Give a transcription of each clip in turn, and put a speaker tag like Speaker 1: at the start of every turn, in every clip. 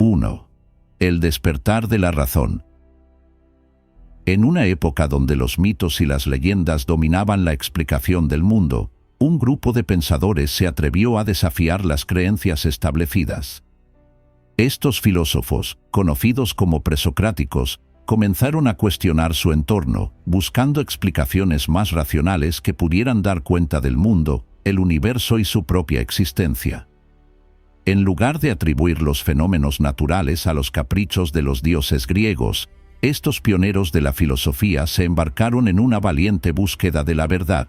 Speaker 1: 1. El despertar de la razón. En una época donde los mitos y las leyendas dominaban la explicación del mundo, un grupo de pensadores se atrevió a desafiar las creencias establecidas. Estos filósofos, conocidos como presocráticos, comenzaron a cuestionar su entorno, buscando explicaciones más racionales que pudieran dar cuenta del mundo, el universo y su propia existencia. En lugar de atribuir los fenómenos naturales a los caprichos de los dioses griegos, estos pioneros de la filosofía se embarcaron en una valiente búsqueda de la verdad.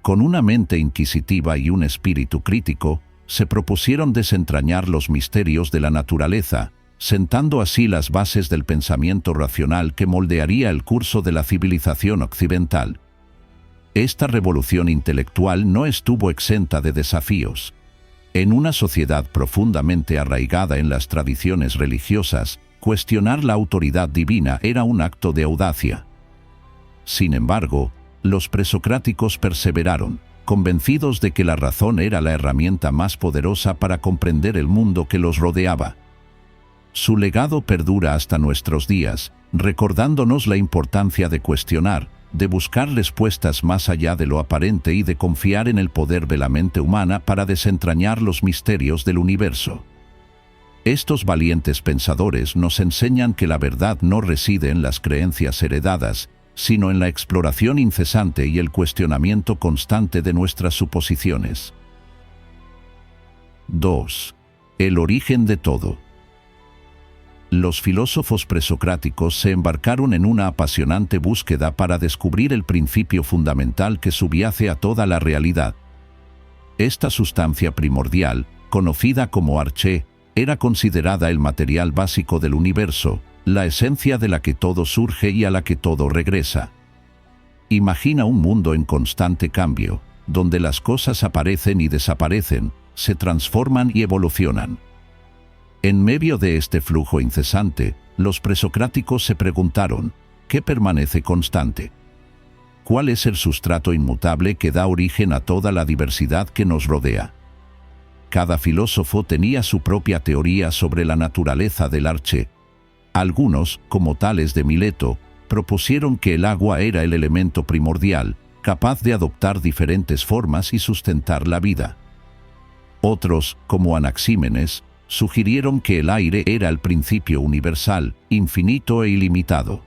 Speaker 1: Con una mente inquisitiva y un espíritu crítico, se propusieron desentrañar los misterios de la naturaleza, sentando así las bases del pensamiento racional que moldearía el curso de la civilización occidental. Esta revolución intelectual no estuvo exenta de desafíos. En una sociedad profundamente arraigada en las tradiciones religiosas, cuestionar la autoridad divina era un acto de audacia. Sin embargo, los presocráticos perseveraron, convencidos de que la razón era la herramienta más poderosa para comprender el mundo que los rodeaba. Su legado perdura hasta nuestros días, recordándonos la importancia de cuestionar, de buscar respuestas más allá de lo aparente y de confiar en el poder de la mente humana para desentrañar los misterios del universo. Estos valientes pensadores nos enseñan que la verdad no reside en las creencias heredadas, sino en la exploración incesante y el cuestionamiento constante de nuestras suposiciones. 2. El origen de todo. Los filósofos presocráticos se embarcaron en una apasionante búsqueda para descubrir el principio fundamental que subyace a toda la realidad. Esta sustancia primordial, conocida como arché, era considerada el material básico del universo, la esencia de la que todo surge y a la que todo regresa. Imagina un mundo en constante cambio, donde las cosas aparecen y desaparecen, se transforman y evolucionan. En medio de este flujo incesante, los presocráticos se preguntaron, ¿qué permanece constante? ¿Cuál es el sustrato inmutable que da origen a toda la diversidad que nos rodea? Cada filósofo tenía su propia teoría sobre la naturaleza del arché. Algunos, como Tales de Mileto, propusieron que el agua era el elemento primordial, capaz de adoptar diferentes formas y sustentar la vida. Otros, como Anaxímenes, sugirieron que el aire era el principio universal, infinito e ilimitado.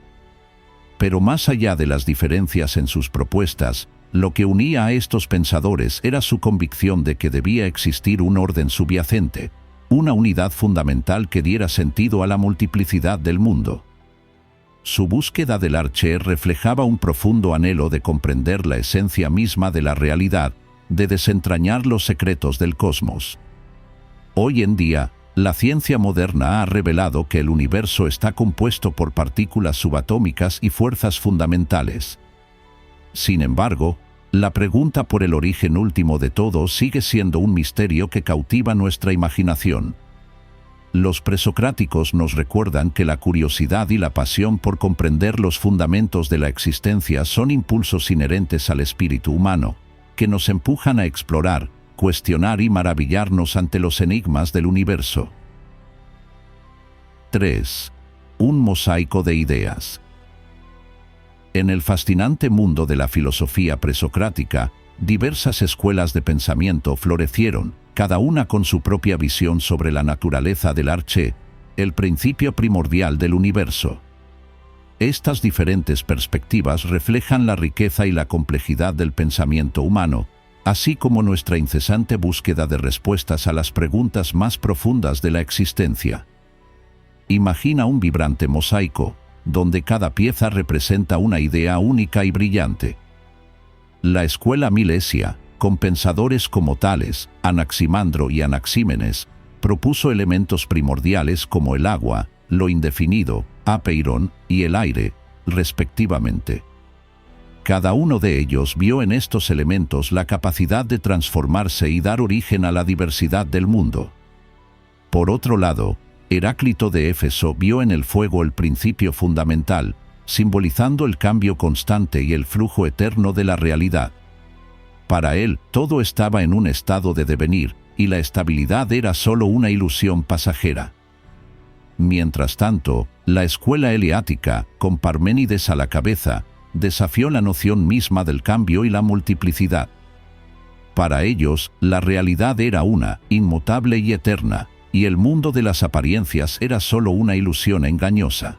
Speaker 1: Pero más allá de las diferencias en sus propuestas, lo que unía a estos pensadores era su convicción de que debía existir un orden subyacente, una unidad fundamental que diera sentido a la multiplicidad del mundo. Su búsqueda del arché reflejaba un profundo anhelo de comprender la esencia misma de la realidad, de desentrañar los secretos del cosmos. Hoy en día, la ciencia moderna ha revelado que el universo está compuesto por partículas subatómicas y fuerzas fundamentales. Sin embargo, la pregunta por el origen último de todo sigue siendo un misterio que cautiva nuestra imaginación. Los presocráticos nos recuerdan que la curiosidad y la pasión por comprender los fundamentos de la existencia son impulsos inherentes al espíritu humano, que nos empujan a explorar, cuestionar y maravillarnos ante los enigmas del universo. 3. Un mosaico de ideas. En el fascinante mundo de la filosofía presocrática, diversas escuelas de pensamiento florecieron, cada una con su propia visión sobre la naturaleza del arché, el principio primordial del universo. Estas diferentes perspectivas reflejan la riqueza y la complejidad del pensamiento humano, así como nuestra incesante búsqueda de respuestas a las preguntas más profundas de la existencia. Imagina un vibrante mosaico, donde cada pieza representa una idea única y brillante. La escuela milesia, con pensadores como Tales, Anaximandro y Anaxímenes, propuso elementos primordiales como el agua, lo indefinido, apeiron, y el aire, respectivamente. Cada uno de ellos vio en estos elementos la capacidad de transformarse y dar origen a la diversidad del mundo. Por otro lado, Heráclito de Éfeso vio en el fuego el principio fundamental, simbolizando el cambio constante y el flujo eterno de la realidad. Para él, todo estaba en un estado de devenir, y la estabilidad era solo una ilusión pasajera. Mientras tanto, la escuela eleática, con Parménides a la cabeza, desafió la noción misma del cambio y la multiplicidad. Para ellos, la realidad era una, inmutable y eterna, y el mundo de las apariencias era solo una ilusión engañosa.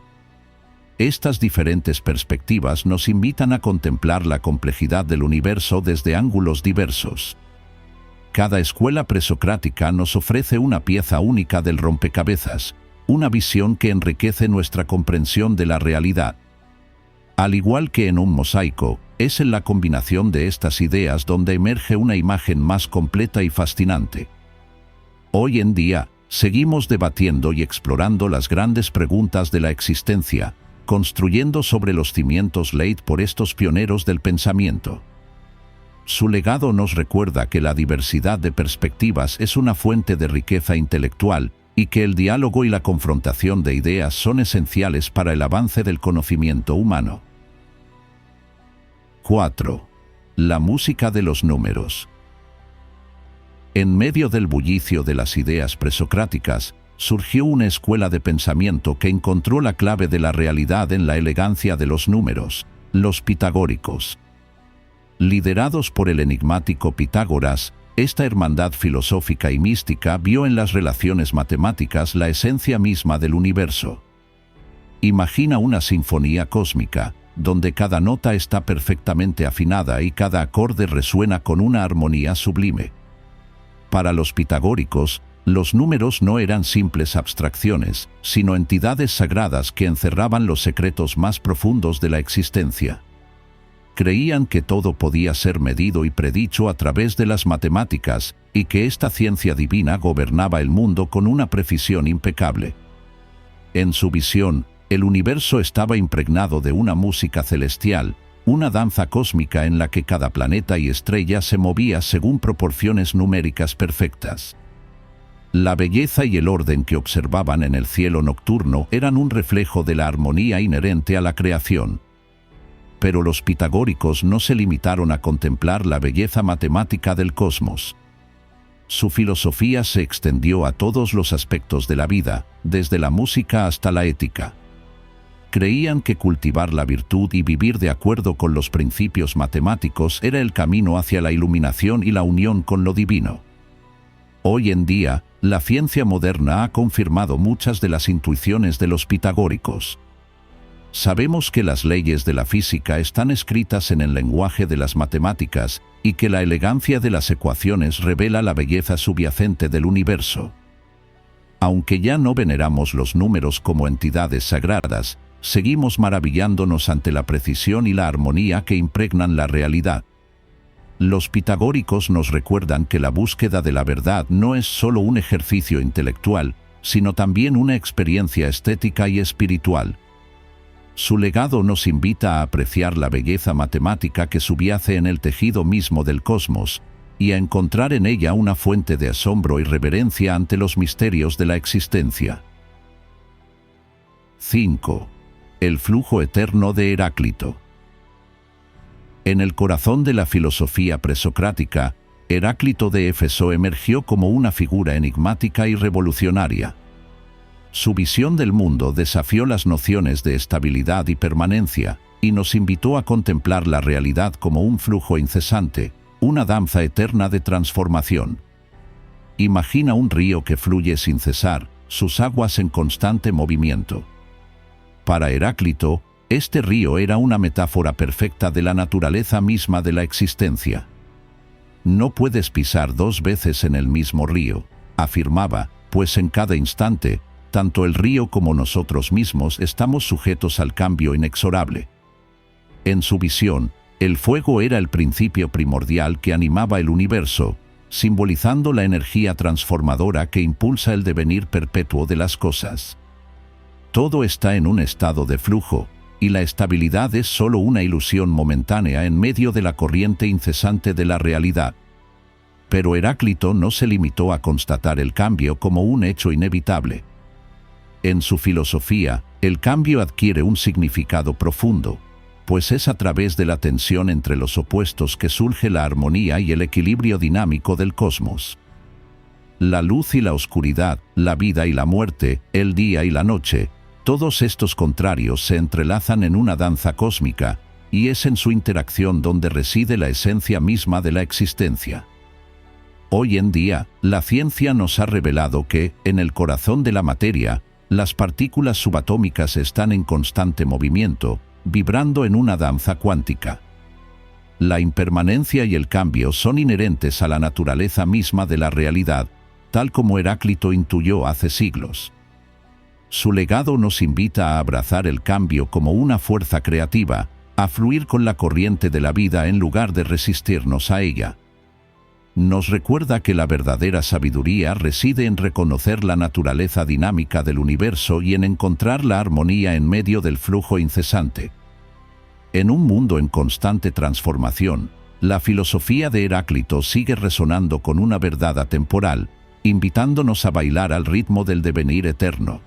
Speaker 1: Estas diferentes perspectivas nos invitan a contemplar la complejidad del universo desde ángulos diversos. Cada escuela presocrática nos ofrece una pieza única del rompecabezas, una visión que enriquece nuestra comprensión de la realidad. Al igual que en un mosaico, es en la combinación de estas ideas donde emerge una imagen más completa y fascinante. Hoy en día, seguimos debatiendo y explorando las grandes preguntas de la existencia, construyendo sobre los cimientos laid por estos pioneros del pensamiento. Su legado nos recuerda que la diversidad de perspectivas es una fuente de riqueza intelectual y que el diálogo y la confrontación de ideas son esenciales para el avance del conocimiento humano. 4. La música de los números. En medio del bullicio de las ideas presocráticas, surgió una escuela de pensamiento que encontró la clave de la realidad en la elegancia de los números, los pitagóricos. Liderados por el enigmático Pitágoras, esta hermandad filosófica y mística vio en las relaciones matemáticas la esencia misma del universo. Imagina una sinfonía cósmica, donde cada nota está perfectamente afinada y cada acorde resuena con una armonía sublime. Para los pitagóricos, los números no eran simples abstracciones, sino entidades sagradas que encerraban los secretos más profundos de la existencia. Creían que todo podía ser medido y predicho a través de las matemáticas, y que esta ciencia divina gobernaba el mundo con una precisión impecable. En su visión, el universo estaba impregnado de una música celestial, una danza cósmica en la que cada planeta y estrella se movía según proporciones numéricas perfectas. La belleza y el orden que observaban en el cielo nocturno eran un reflejo de la armonía inherente a la creación. Pero los pitagóricos no se limitaron a contemplar la belleza matemática del cosmos. Su filosofía se extendió a todos los aspectos de la vida, desde la música hasta la ética. Creían que cultivar la virtud y vivir de acuerdo con los principios matemáticos era el camino hacia la iluminación y la unión con lo divino. Hoy en día, la ciencia moderna ha confirmado muchas de las intuiciones de los pitagóricos. Sabemos que las leyes de la física están escritas en el lenguaje de las matemáticas y que la elegancia de las ecuaciones revela la belleza subyacente del universo. Aunque ya no veneramos los números como entidades sagradas, seguimos maravillándonos ante la precisión y la armonía que impregnan la realidad. Los pitagóricos nos recuerdan que la búsqueda de la verdad no es solo un ejercicio intelectual, sino también una experiencia estética y espiritual. Su legado nos invita a apreciar la belleza matemática que subyace en el tejido mismo del cosmos, y a encontrar en ella una fuente de asombro y reverencia ante los misterios de la existencia. 5. El flujo eterno de Heráclito. En el corazón de la filosofía presocrática, Heráclito de Éfeso emergió como una figura enigmática y revolucionaria. Su visión del mundo desafió las nociones de estabilidad y permanencia, y nos invitó a contemplar la realidad como un flujo incesante, una danza eterna de transformación. Imagina un río que fluye sin cesar, sus aguas en constante movimiento. Para Heráclito, este río era una metáfora perfecta de la naturaleza misma de la existencia. No puedes pisar dos veces en el mismo río, afirmaba, pues en cada instante, tanto el río como nosotros mismos estamos sujetos al cambio inexorable. En su visión, el fuego era el principio primordial que animaba el universo, simbolizando la energía transformadora que impulsa el devenir perpetuo de las cosas. Todo está en un estado de flujo, y la estabilidad es solo una ilusión momentánea en medio de la corriente incesante de la realidad. Pero Heráclito no se limitó a constatar el cambio como un hecho inevitable. En su filosofía, el cambio adquiere un significado profundo, pues es a través de la tensión entre los opuestos que surge la armonía y el equilibrio dinámico del cosmos. la luz y la oscuridad, la vida y la muerte, el día y la noche, todos estos contrarios se entrelazan en una danza cósmica, y es en su interacción donde reside la esencia misma de la existencia. Hoy en día, la ciencia nos ha revelado que, en el corazón de la materia, las partículas subatómicas están en constante movimiento, vibrando en una danza cuántica. La impermanencia y el cambio son inherentes a la naturaleza misma de la realidad, tal como Heráclito intuyó hace siglos. Su legado nos invita a abrazar el cambio como una fuerza creativa, a fluir con la corriente de la vida en lugar de resistirnos a ella. Nos recuerda que la verdadera sabiduría reside en reconocer la naturaleza dinámica del universo y en encontrar la armonía en medio del flujo incesante. En un mundo en constante transformación, la filosofía de Heráclito sigue resonando con una verdad atemporal, invitándonos a bailar al ritmo del devenir eterno.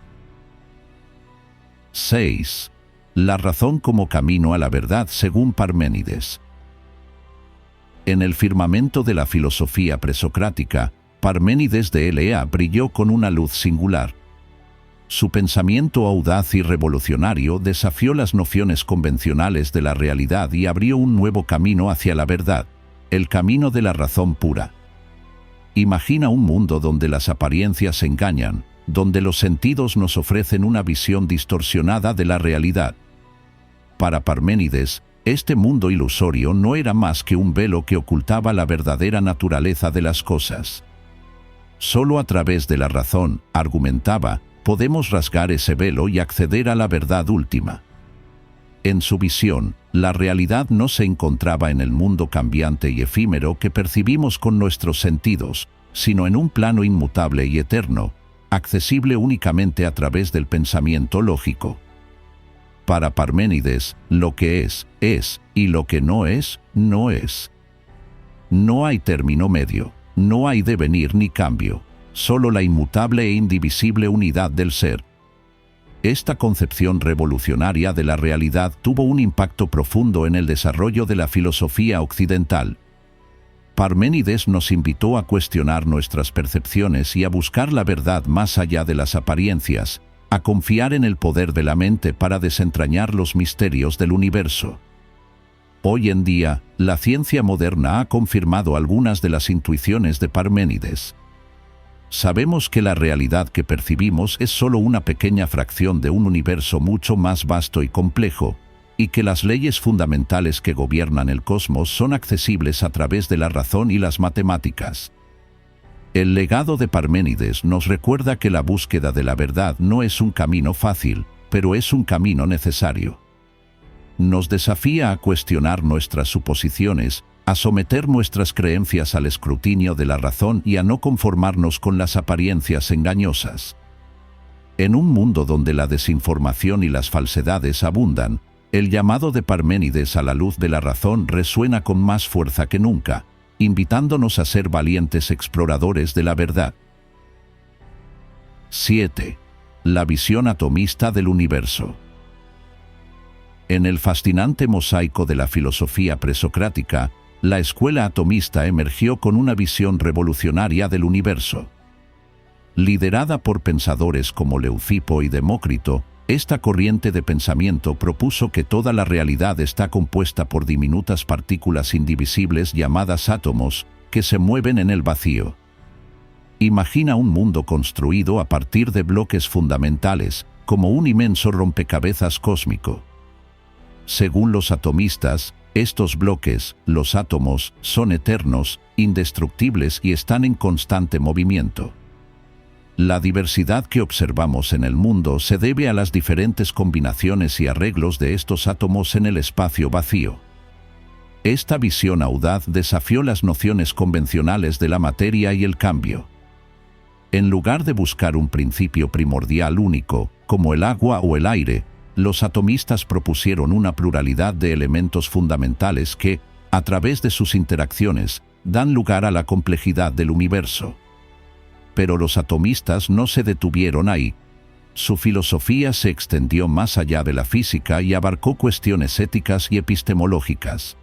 Speaker 1: 6. La razón como camino a la verdad según Parménides. En el firmamento de la filosofía presocrática, Parménides de Elea brilló con una luz singular. Su pensamiento audaz y revolucionario desafió las nociones convencionales de la realidad y abrió un nuevo camino hacia la verdad, el camino de la razón pura. Imagina un mundo donde las apariencias engañan, donde los sentidos nos ofrecen una visión distorsionada de la realidad. Para Parménides, este mundo ilusorio no era más que un velo que ocultaba la verdadera naturaleza de las cosas. Solo a través de la razón, argumentaba, podemos rasgar ese velo y acceder a la verdad última. En su visión, la realidad no se encontraba en el mundo cambiante y efímero que percibimos con nuestros sentidos, sino en un plano inmutable y eterno, accesible únicamente a través del pensamiento lógico. Para Parménides, lo que es, y lo que no es, no es. No hay término medio, no hay devenir ni cambio, solo la inmutable e indivisible unidad del ser. Esta concepción revolucionaria de la realidad tuvo un impacto profundo en el desarrollo de la filosofía occidental. Parménides nos invitó a cuestionar nuestras percepciones y a buscar la verdad más allá de las apariencias, a confiar en el poder de la mente para desentrañar los misterios del universo. Hoy en día, la ciencia moderna ha confirmado algunas de las intuiciones de Parménides. Sabemos que la realidad que percibimos es solo una pequeña fracción de un universo mucho más vasto y complejo, y que las leyes fundamentales que gobiernan el cosmos son accesibles a través de la razón y las matemáticas. El legado de Parménides nos recuerda que la búsqueda de la verdad no es un camino fácil, pero es un camino necesario. Nos desafía a cuestionar nuestras suposiciones, a someter nuestras creencias al escrutinio de la razón y a no conformarnos con las apariencias engañosas. En un mundo donde la desinformación y las falsedades abundan, el llamado de Parménides a la luz de la razón resuena con más fuerza que nunca, invitándonos a ser valientes exploradores de la verdad. 7. La visión atomista del universo. En el fascinante mosaico de la filosofía presocrática, la escuela atomista emergió con una visión revolucionaria del universo. Liderada por pensadores como Leucipo y Demócrito, esta corriente de pensamiento propuso que toda la realidad está compuesta por diminutas partículas indivisibles llamadas átomos, que se mueven en el vacío. Imagina un mundo construido a partir de bloques fundamentales, como un inmenso rompecabezas cósmico. Según los atomistas, estos bloques, los átomos, son eternos, indestructibles y están en constante movimiento. La diversidad que observamos en el mundo se debe a las diferentes combinaciones y arreglos de estos átomos en el espacio vacío. Esta visión audaz desafió las nociones convencionales de la materia y el cambio. En lugar de buscar un principio primordial único, como el agua o el aire, los atomistas propusieron una pluralidad de elementos fundamentales que, a través de sus interacciones, dan lugar a la complejidad del universo. Pero los atomistas no se detuvieron ahí. Su filosofía se extendió más allá de la física y abarcó cuestiones éticas y epistemológicas.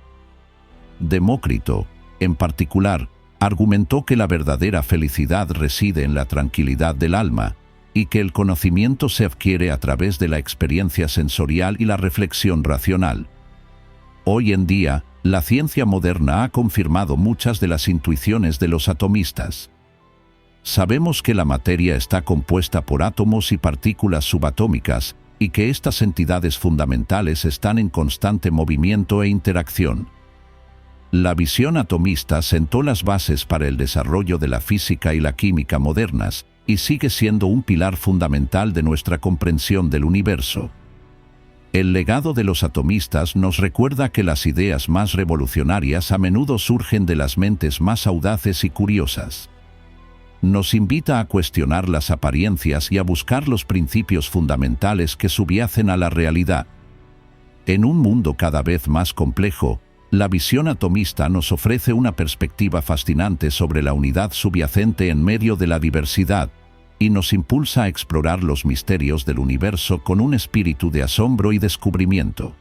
Speaker 1: Demócrito, en particular, argumentó que la verdadera felicidad reside en la tranquilidad del alma y que el conocimiento se adquiere a través de la experiencia sensorial y la reflexión racional. Hoy en día, la ciencia moderna ha confirmado muchas de las intuiciones de los atomistas. Sabemos que la materia está compuesta por átomos y partículas subatómicas y que estas entidades fundamentales están en constante movimiento e interacción. La visión atomista sentó las bases para el desarrollo de la física y la química modernas y sigue siendo un pilar fundamental de nuestra comprensión del universo. El legado de los atomistas nos recuerda que las ideas más revolucionarias a menudo surgen de las mentes más audaces y curiosas. Nos invita a cuestionar las apariencias y a buscar los principios fundamentales que subyacen a la realidad. En un mundo cada vez más complejo, la visión atomista nos ofrece una perspectiva fascinante sobre la unidad subyacente en medio de la diversidad y nos impulsa a explorar los misterios del universo con un espíritu de asombro y descubrimiento.